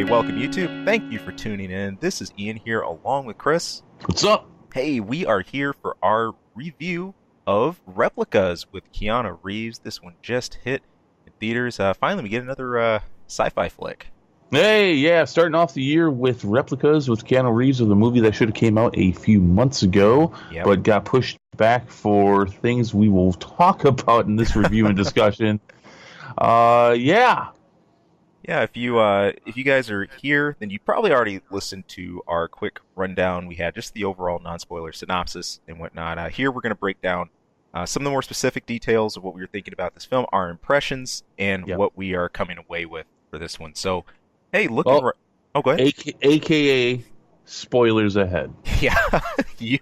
welcome YouTube. Thank you for tuning in. This is Ian here along with Chris. What's up? Hey, we are here for our review of Replicas with Keanu Reeves. This one just hit in theaters. Finally, we get another sci-fi flick. Hey, yeah, starting off the year with Replicas with Keanu Reeves, with a movie that should have came out a few months ago, but got pushed back for things we will talk about in this review and discussion. Yeah, if you guys are here, then you probably already listened to our quick rundown. We had just the overall non-spoiler synopsis and whatnot. Here we're going to break down some of the more specific details of what we were thinking about this film, our impressions, and what we are coming away with for this one. So, hey, go ahead. AKA spoilers ahead. Yeah, you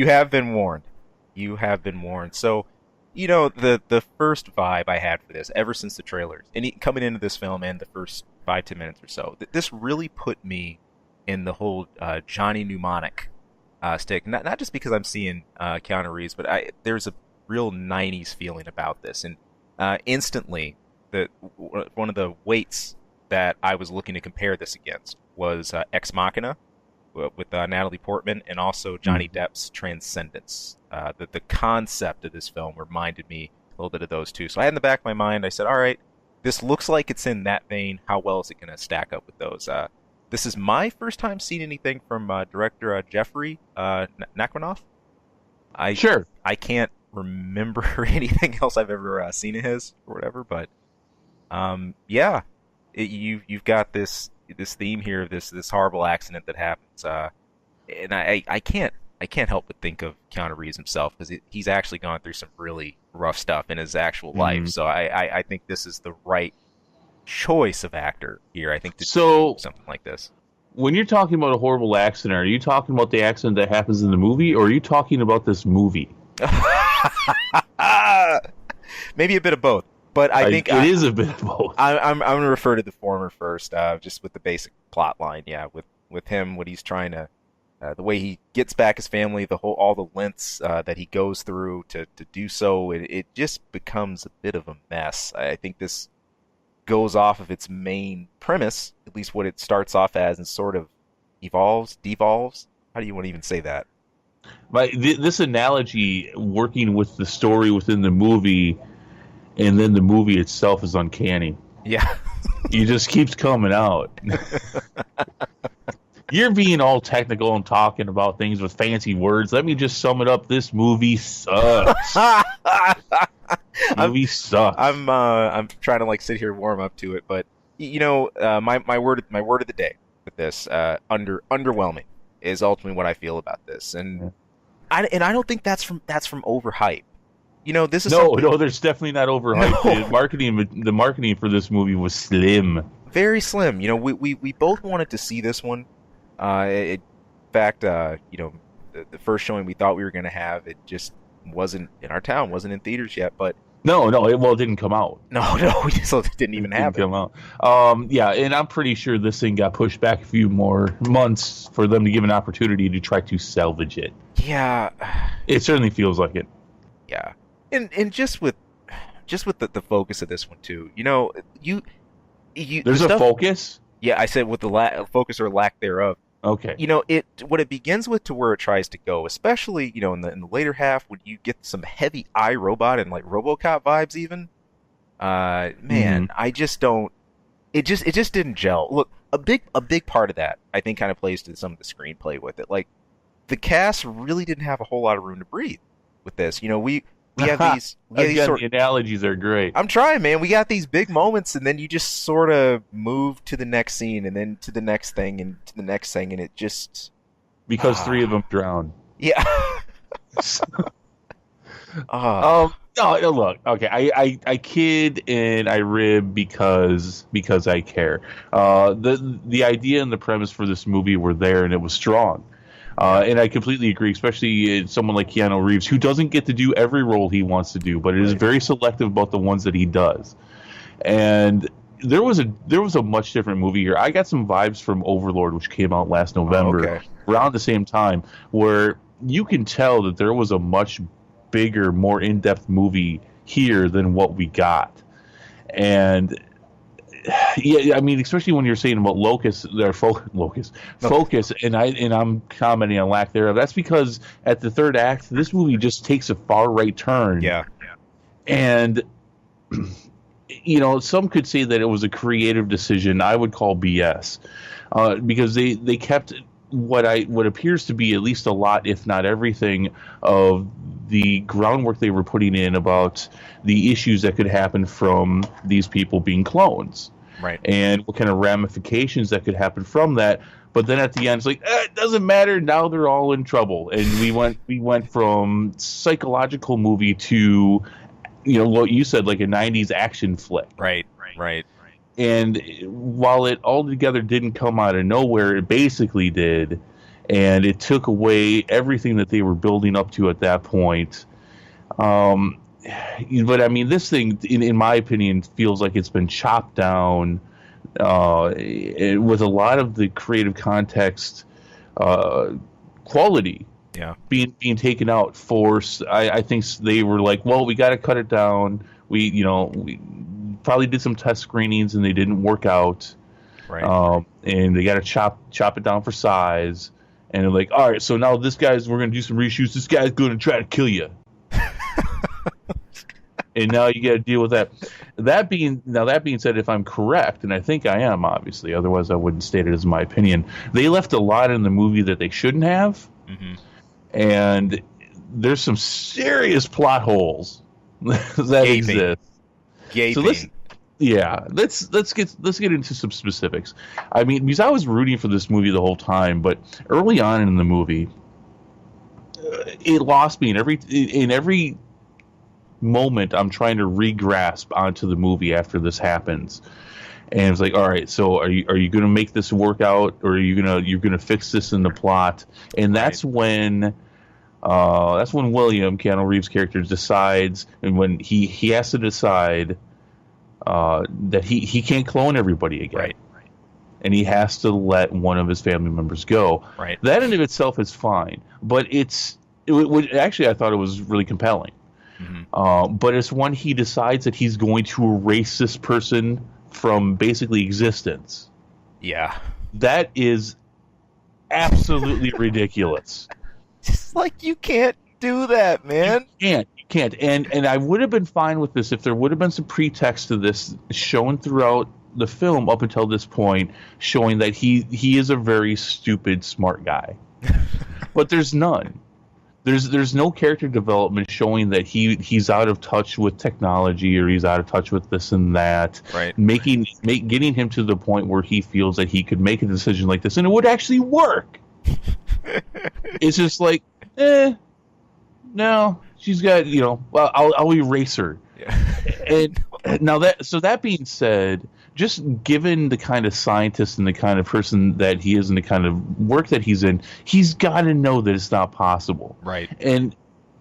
have been warned. You have been warned. So, you know, the first vibe I had for this, ever since the trailers, and coming into this film and the first 5-10 minutes or so, this really put me in the whole Johnny Mnemonic stick. Not just because I'm seeing Keanu Reeves, but there's a real 90s feeling about this. And instantly, one of the weights that I was looking to compare this against was Ex Machina with Natalie Portman, and also Johnny Depp's Transcendence. The concept of this film reminded me a little bit of those two. So I had in the back of my mind, I said, all right, this looks like it's in that vein. How well is it going to stack up with those? This is my first time seeing anything from director Jeffrey Nachmanoff. I can't remember anything else I've ever seen of his or whatever, but you've got this theme here of this horrible accident that happens, and I can't help but think of Keanu Reeves himself, because he's actually gone through some really rough stuff in his actual life. So I think this is the right choice of actor here, I think, to do something like this. When you're talking about a horrible accident, are you talking about the accident that happens in the movie, or are you talking about this movie? Maybe a bit of both. But I think it is a bit of both. I'm going to refer to the former first, just with the basic plot line. Yeah, with him, what he's trying to, the way he gets back his family, all the lengths that he goes through to do so, it just becomes a bit of a mess. I think this goes off of its main premise, at least what it starts off as, and sort of devolves. How do you want to even say that? But this analogy, working with the story within the movie, and then the movie itself, is uncanny. Yeah. It just keeps coming out. You're being all technical and talking about things with fancy words. Let me just sum it up. This movie sucks. Sucks. I'm trying to sit here and warm up to it, but my word of the day with this, underwhelming, is ultimately what I feel about this. And I don't think that's from overhype. This is no. There's definitely not overhyped. No. The marketing for this movie was slim, very slim. We both wanted to see this one. In fact, the first showing we thought we were going to have, it just wasn't in our town, wasn't in theaters yet. But it didn't come out. No, we just didn't even have it. Come out. And I'm pretty sure this thing got pushed back a few more months for them to give an opportunity to try to salvage it. Yeah, it certainly feels like it. Yeah. And just with the focus of this one too, there's a focus. Yeah, I said with the focus or lack thereof. Okay. What it begins with to where it tries to go, especially in the later half, when you get some heavy iRobot and RoboCop vibes even. I just don't. It just didn't gel. Look, a big part of that, I think, kind of plays to some of the screenplay with it. The cast really didn't have a whole lot of room to breathe with this. We have these the analogies are great. I'm trying, man. We got these big moments, and then you just sort of move to the next scene, and then to the next thing, and to the next thing, and it just... Because three of them drown. Yeah. No, look, okay, I kid and I rib because I care. The idea and the premise for this movie were there, and it was strong. And I completely agree, especially someone like Keanu Reeves, who doesn't get to do every role he wants to do, but it is very selective about the ones that he does. And there was a much different movie here. I got some vibes from Overlord, which came out last November, around the same time, where you can tell that there was a much bigger, more in-depth movie here than what we got. And Yeah, I mean, especially when you're saying about No. focus, and I'm commenting on lack thereof. That's because at the third act, this movie just takes a far right turn, Yeah. and some could say that it was a creative decision. I would call BS, because they kept what appears to be at least a lot, if not everything, of the groundwork they were putting in about the issues that could happen from these people being clones Right. and what kind of ramifications that could happen from that. But then at the end, it's like, it doesn't matter. Now they're all in trouble, and we went from psychological movie to, what you said, like a '90s action flick. Right. Right. And while it altogether didn't come out of nowhere, it basically did, and it took away everything that they were building up to at that point. But I mean, this thing, in my opinion, feels like it's been chopped down, with a lot of the creative context, quality Yeah. being taken out. I think they were like, well, we got to cut it down. We probably did some test screenings and they didn't work out. Right. And they got to chop it down for size. And they're like, all right, so now we're going to do some reshoots. This guy's going to try to kill you. And now you got to deal with that. That being said, if I'm correct, and I think I am, obviously, otherwise I wouldn't state it as my opinion, they left a lot in the movie that they shouldn't have. Mm-hmm. And there's some serious plot holes that Gaping. exist. Gaping. So let's get into some specifics. I mean, because I was rooting for this movie the whole time, but early on in the movie, it lost me. In every moment, I'm trying to re-grasp onto the movie after this happens, and it's like, all right, so are you going to make this work out, or are you're gonna fix this in the plot? And that's when William, Keanu Reeves' character, decides, and when he has to decide that he can't clone everybody again. Right. And he has to let one of his family members go. Right. That in of itself is fine, but actually I thought it was really compelling. Mm-hmm. But it's when he decides that he's going to erase this person from basically existence. Yeah. That is absolutely ridiculous. Just like, you can't do that, man. You can't. And I would have been fine with this if there would have been some pretext to this shown throughout the film up until this point, showing that he is a very stupid, smart guy. But there's none. There's no character development showing that he's out of touch with technology, or he's out of touch with this and that. Right. Getting him to the point where he feels that he could make a decision like this and it would actually work. It's just like, no, she's got, well, I'll erase her. Yeah. And now that being said, just given the kind of scientist and the kind of person that he is and the kind of work that he's in, he's got to know that it's not possible. Right. And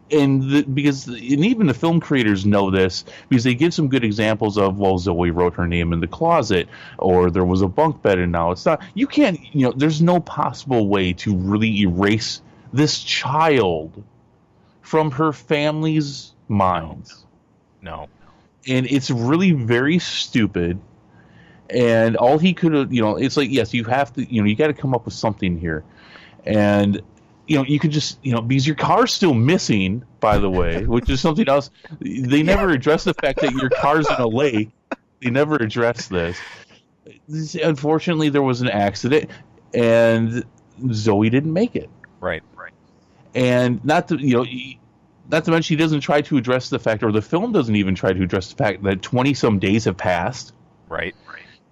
even the film creators know this, because they give some good examples of, well, Zoe wrote her name in the closet, or there was a bunk bed and now it's not. You can't, there's no possible way to really erase this child from her family's minds. No. And it's really very stupid. And all he could have, it's like, yes, you have to, you got to come up with something here. And, you could just, because your car's still missing, by the way, which is something else. They never address the fact that your car's in a lake. They never address this. Unfortunately, there was an accident, and Zoe didn't make it. Right. And not to mention, he doesn't try to address the fact, or the film doesn't even try to address the fact that 20-some days have passed. Right.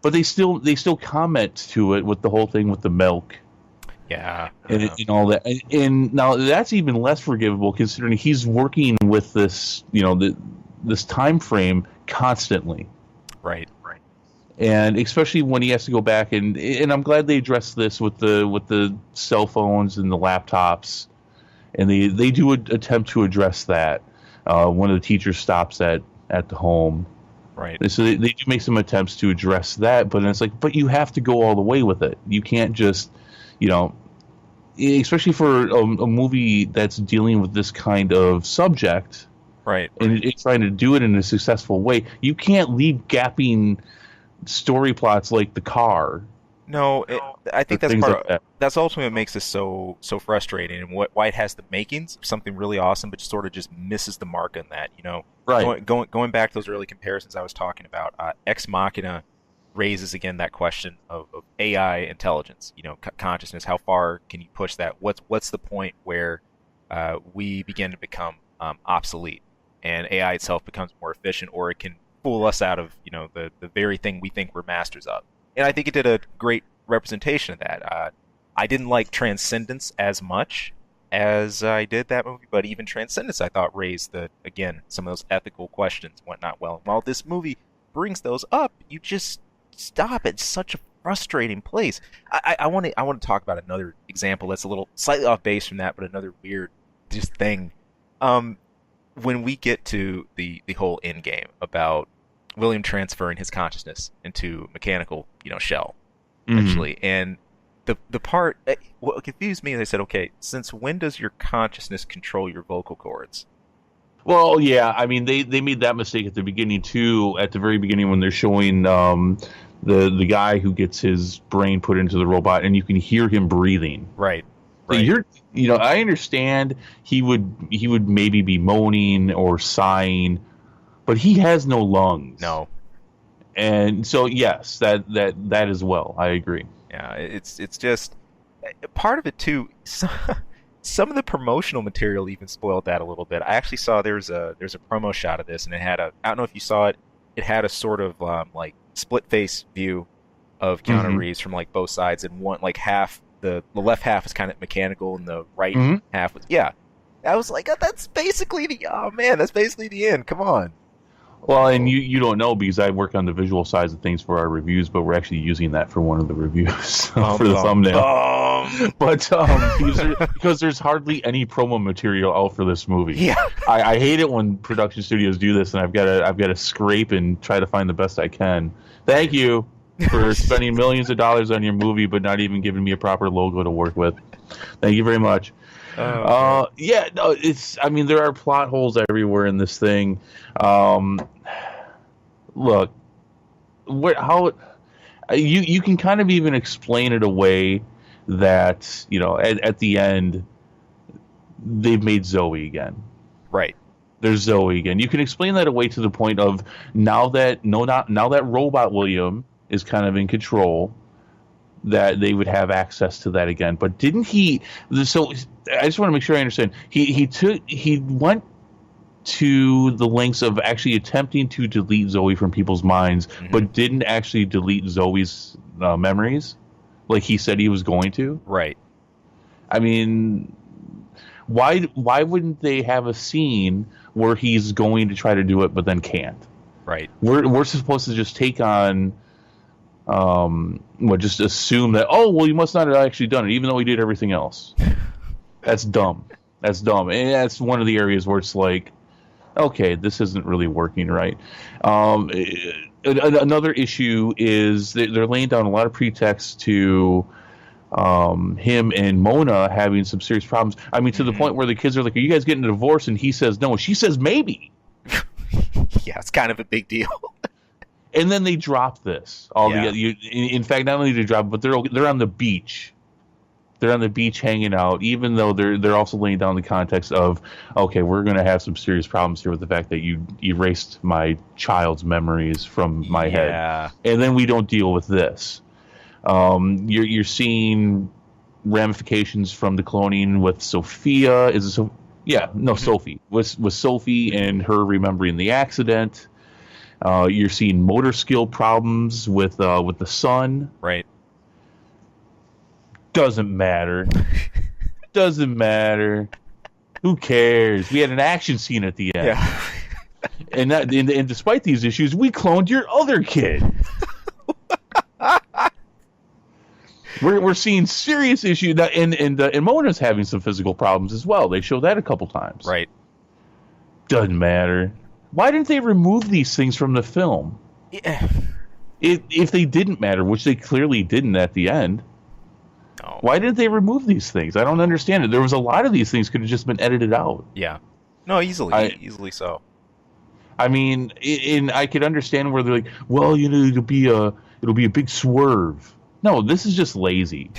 But they still comment to it with the whole thing with the milk. Yeah. And all that. And now that's even less forgivable, considering he's working with this, this time frame constantly. Right. And especially when he has to go back and I'm glad they addressed this with the cell phones and the laptops. And they do attempt to address that. One of the teachers stops at the home. Right. So they do make some attempts to address that, but it's like, but you have to go all the way with it. You can't just, especially for a movie that's dealing with this kind of subject, right, and it's trying to do it in a successful way. You can't leave gaping story plots like the car No, I or think that's things like part. that. That's ultimately what makes this so frustrating, and why it has the makings of something really awesome, but sort of just misses the mark on that. Right. Going back to those early comparisons I was talking about, Ex Machina raises again that question of AI intelligence. Consciousness. How far can you push that? What's the point where we begin to become obsolete, and AI itself becomes more efficient, or it can fool us out of the very thing we think we're masters of. And I think it did a great representation of that. I didn't like Transcendence as much as I did that movie, but even Transcendence I thought raised again some of those ethical questions went not well. And while this movie brings those up, you just stop at such a frustrating place. I want to talk about another example that's a little slightly off base from that, but another weird just thing. Um, when we get to the whole end game about William transferring his consciousness into mechanical, shell, Hmm. essentially, and the part what confused me, they said, okay, since when does your consciousness control your vocal cords? Well, yeah, I mean they made that mistake at the beginning too. At the very beginning, when they're showing the guy who gets his brain put into the robot, and you can hear him breathing. Right, So right. I understand he would maybe be moaning or sighing, but he has no lungs, No, and so yes, that as well. I agree. yeah, it's just part of it too. Some of the promotional material even spoiled that a little bit. I actually saw there's a promo shot of this, and it had I don't know if you saw it. It had a sort of like split face view of Keanu Hmm. Reeves from like both sides, and one like half the left half is kind of mechanical, and the right Hmm. half was yeah. I was like, that's basically the oh man, that's basically the end. Come on. Well, and So you don't know because I work on the visual sides of things for our reviews, but we're actually using that for one of the reviews bum for the bum thumbnail. bum. But because there's hardly any promo material out for this movie. Yeah. I hate it when production studios do this, and I've got to scrape and try to find the best I can. Thank you for spending millions of dollars on your movie, but not even giving me a proper logo to work with. Thank you very much. Oh man. Yeah, no, it's. I mean, there are plot holes everywhere in this thing. Um, Look, how you can kind of even explain it away that at the end they've made Zoe again. Right. There's Zoe again. You can explain that away to the point of now that no not now that Robot William is kind of in control, that they would have access to that again. But didn't he? So I just want to make sure I understand. He went to the lengths of actually attempting to delete Zoe from people's minds, Hmm. but didn't actually delete Zoe's memories like he said he was going to. Right. I mean, why wouldn't they have a scene where he's going to try to do it but then can't? Right. We're supposed to just take on just assume that, oh well, you must not have actually done it even though he did everything else. That's dumb. That's dumb. And that's one of the areas where it's like, okay, this isn't really working right. Another issue is they're laying down a lot of pretext to him and Mona having some serious problems. I mean, to the Hmm. point where the kids are like, "Are you guys getting a divorce?" And he says no. She says maybe. Yeah, it's kind of a big deal. And then they drop this all Yeah. together. In fact, not only do they drop it, but they're on the beach. They're on the beach hanging out, even though they're also laying down the context of, okay, we're going to have some serious problems here with the fact that you erased my child's memories from my head, Yeah. and then we don't deal with this. You're seeing ramifications from the cloning with Sophia. Is it so? Yeah, no, Hmm. Sophie with Sophie and her remembering the accident. You're seeing motor skill problems with the son. Right. Doesn't matter. Doesn't matter. Who cares? We had an action scene at the end, Yeah. and despite these issues, we cloned your other kid. We're seeing serious issues that, and Mona's having some physical problems as well. They show that a couple times. Right. Doesn't matter. Why didn't they remove these things from the film? Yeah. If they didn't matter, which they clearly didn't at the end, Oh. why didn't they remove these things? I don't understand it. There was a lot of these things could have just been edited out. Yeah. No, easily, I easily so. I mean, and I could understand where they're like, well, it'll be a big swerve. No, this is just lazy.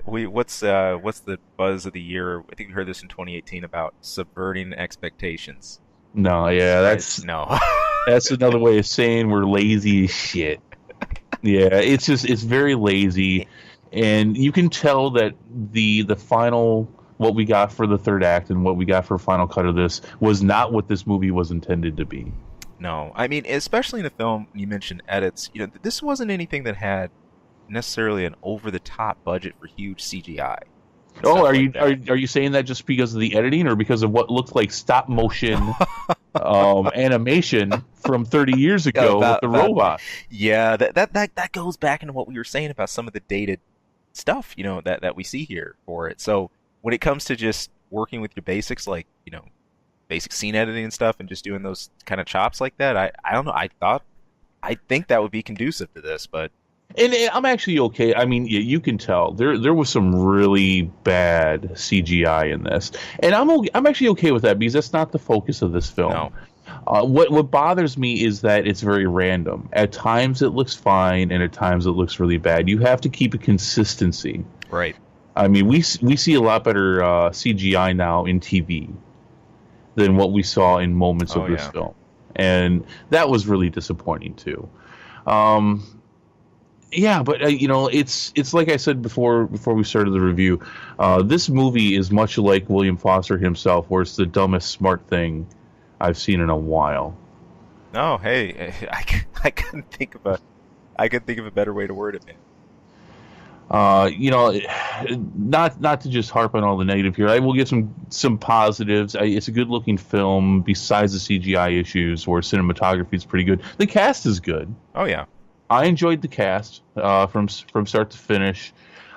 What's the buzz of the year? I think we heard this in 2018 about subverting expectations. No, yeah, Right? that's No. that's another way of saying we're lazy as shit. Yeah, it's very lazy, and you can tell that the final what we got for the third act and what we got for final cut of this was not what this movie was intended to be. No. I mean, especially in a film, you mentioned edits. This wasn't anything that had necessarily an over the top budget for huge CGI and Oh, stuff are like you are, that. are you saying that just because of the editing or because of what looked like stop motion animation from 30 years Yeah, ago with the robot? yeah, that goes back into what we were saying about some of the dated stuff, that we see here for it. So when it comes to just working with your basics, like, basic scene editing and stuff, and just doing those kind of chops like that, I don't know. I think that would be conducive to this, but And I'm actually okay. I mean, you can tell there was some really bad CGI in this, and I'm actually okay with that because that's not the focus of this film. no, What bothers me is that it's very random. At times it looks fine, and at times it looks really bad. You have to keep a consistency. right? I mean, we see a lot better CGI now in TV than what we saw in moments Oh of this yeah, film, and that was really disappointing too. Um, yeah, but it's like I said before we started the review. This movie is much like William Foster himself, where it's the dumbest smart thing I've seen in a while. no. Hey, I couldn't think of a better way to word it, man. You know, not to just harp on all the negative here. I will give some positives. It's a good looking film. Besides the CGI issues, where cinematography is pretty good, the cast is good. Oh yeah, I enjoyed the cast from start to finish.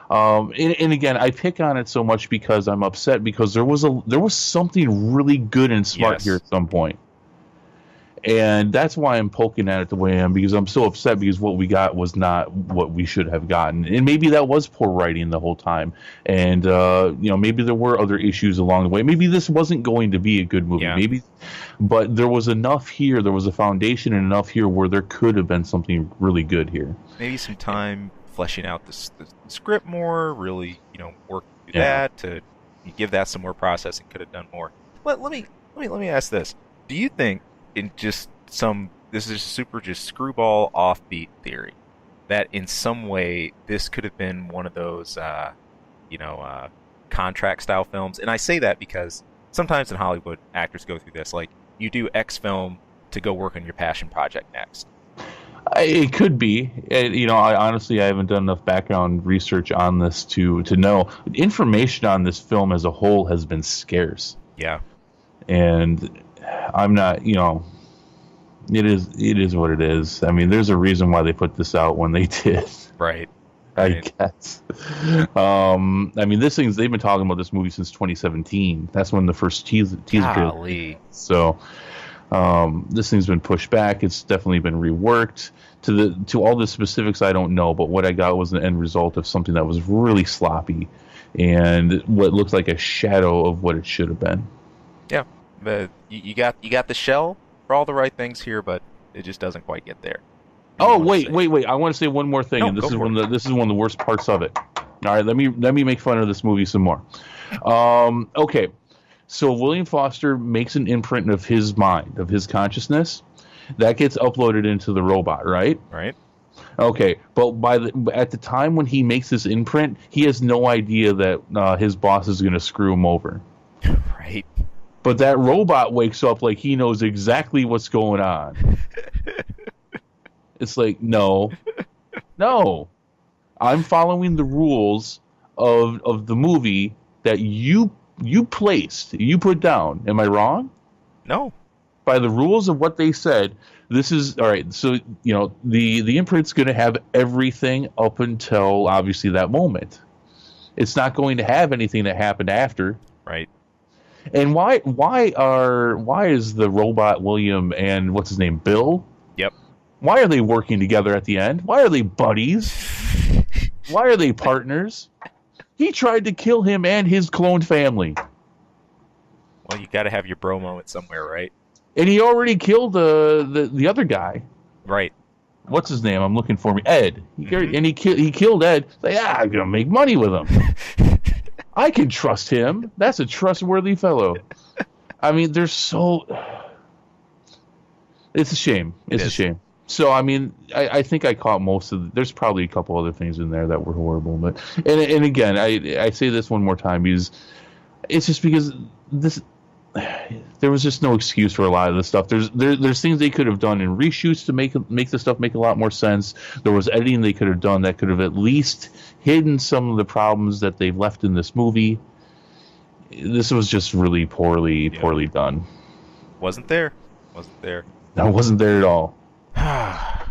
And again, I pick on it so much because I'm upset because there was something really good and smart here yes, at some point. And that's why I'm poking at it the way I am because I'm so upset because what we got was not what we should have gotten, and maybe that was poor writing the whole time, and maybe there were other issues along the way. Maybe this wasn't going to be a good movie, yeah. maybe, but there was enough here. There was a foundation and enough here where there could have been something really good here. Maybe some time fleshing out the script more, really, work through Yeah. that to give that some more processing. Could have done more. Let me ask this: do you think in just this is super just screwball offbeat theory that in some way this could have been one of those you know uh, contract style films? And I say that because sometimes in Hollywood actors go through this, like you do X film to go work on your passion project next. It could be. I honestly I haven't done enough background research on this to know. Information on this film as a whole has been scarce, Yeah, and I'm not. It is what it is. I mean, there's a reason why they put this out when they did. right, I right. guess. I mean, they've been talking about this movie since 2017. That's when the first teaser trailer. Golly, So this thing's been pushed back. It's definitely been reworked to all the specifics. I don't know, but what I got was an end result of something that was really sloppy and what looked like a shadow of what it should have been. yeah. But you got the shell for all the right things here, but it just doesn't quite get there. What do you Oh want to wait, say? wait, wait! I want to say one more thing, No, and go for it. this is one of the worst parts of it. All right, let me make fun of this movie some more. Okay, so William Foster makes an imprint of his mind, of his consciousness, that gets uploaded into the robot, right? Right? Okay, but at the time when he makes this imprint, he has no idea that his boss is going to screw him over. Right. But that robot wakes up like he knows exactly what's going on. It's like, no, no, I'm following the rules of the movie that you put down. Am I wrong? No. By the rules of what they said, this is all right. So the imprint's going to have everything up until obviously that moment. It's not going to have anything that happened after. Right. And why is the robot William and what's his name Bill? Yep. Why are they working together at the end? Why are they buddies? Why are they partners? He tried to kill him and his cloned family. Well, you got to have your bro moment somewhere, right? And he already killed the other guy. Right. What's his name? I'm looking for me. Ed. And he killed Ed. Like, I'm gonna make money with him. I can trust him. That's a trustworthy fellow. I mean, there's so. It's a shame. It's a shame. So I mean, I think I caught most of. There's probably a couple other things in there that were horrible, but and again, I say this one more time because it's just because this. There was just no excuse for a lot of this stuff. There's things they could have done in reshoots to make the stuff make a lot more sense. There was editing they could have done that could have at least hidden some of the problems that they've left in this movie. This was just really poorly done. Wasn't there? No, wasn't there at all.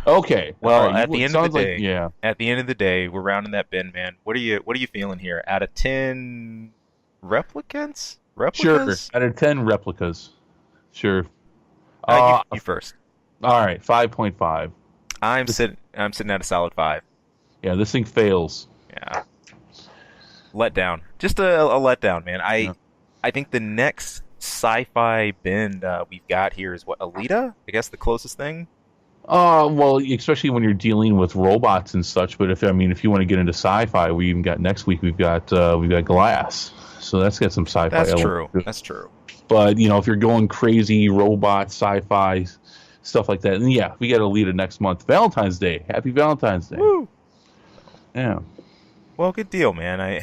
Okay. Well, right. at the end of the day, At the end of the day, we're rounding that bin, man. What are you feeling here? Out of 10 replicants? Sure. Out of 10 replicas. Sure. You first. All right. 5.5. I'm sitting at a solid 5. Yeah, this thing fails. Yeah. Letdown. Just a letdown, man. I think the next sci-fi bin we've got here is what, Alita? I guess the closest thing. Well, especially when you're dealing with robots and such. But if you want to get into sci-fi, we even got next week. We've got Glass. So that's got some sci-fi. That's true. But if you're going crazy robot sci-fi stuff like that, and yeah, we got Alita next month, Valentine's Day. Happy Valentine's Day. Woo! Yeah. Well, good deal, man.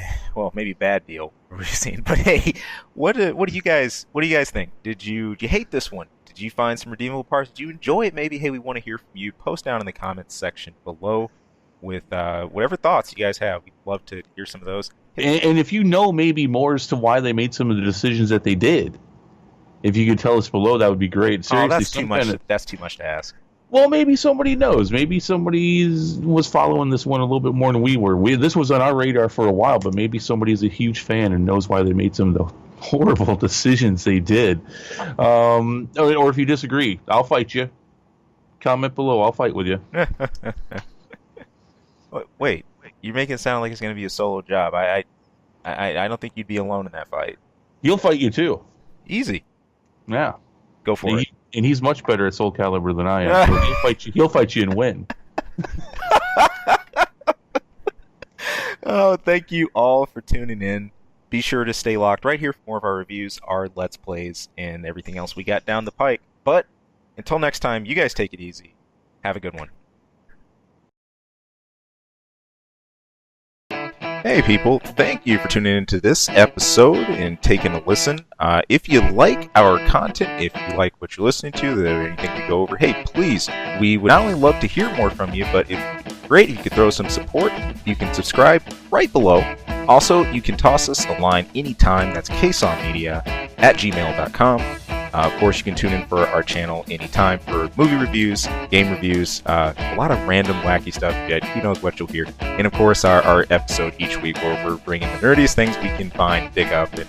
Maybe bad deal. We're seeing, but hey, what do you guys think? Did you hate this one? Did you find some redeemable parts? Did you enjoy it? Maybe. Hey, we want to hear from you. Post down in the comments section below with whatever thoughts you guys have. We'd love to hear some of those. And if you know maybe more as to why they made some of the decisions that they did, if you could tell us below, that would be great. Seriously, that's too much. That's too much to ask. Well, maybe somebody knows. Maybe somebody was following this one a little bit more than we were. This was on our radar for a while, but maybe somebody's a huge fan and knows why they made some of the horrible decisions they did. Or if you disagree, I'll fight you. Comment below. I'll fight with you. Wait. You're making it sound like it's going to be a solo job. I don't think you'd be alone in that fight. He'll fight you too. Easy. Yeah. Go for it. And he's much better at Soul Calibur than I am. So he'll fight you and win. Oh, thank you all for tuning in. Be sure to stay locked right here for more of our reviews, our Let's Plays, and everything else we got down the pike. But until next time, you guys take it easy. Have a good one. Hey people, thank you for tuning into this episode and taking a listen. If you like our content, if you like what you're listening to, there anything we go over, hey, please, we would not only love to hear more from you, but if great if you could throw some support. You can subscribe right below. Also, you can toss us a line anytime. That's ksawmedia@gmail.com. Of course, you can tune in for our channel anytime for movie reviews, game reviews, a lot of random wacky stuff. Who knows what you'll hear. And of course, our episode each week where we're bringing the nerdiest things we can find, dig up, and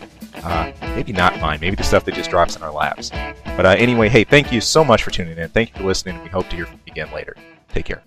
maybe not find. Maybe the stuff that just drops in our laps. But anyway, hey, thank you so much for tuning in. Thank you for listening. We hope to hear from you again later. Take care.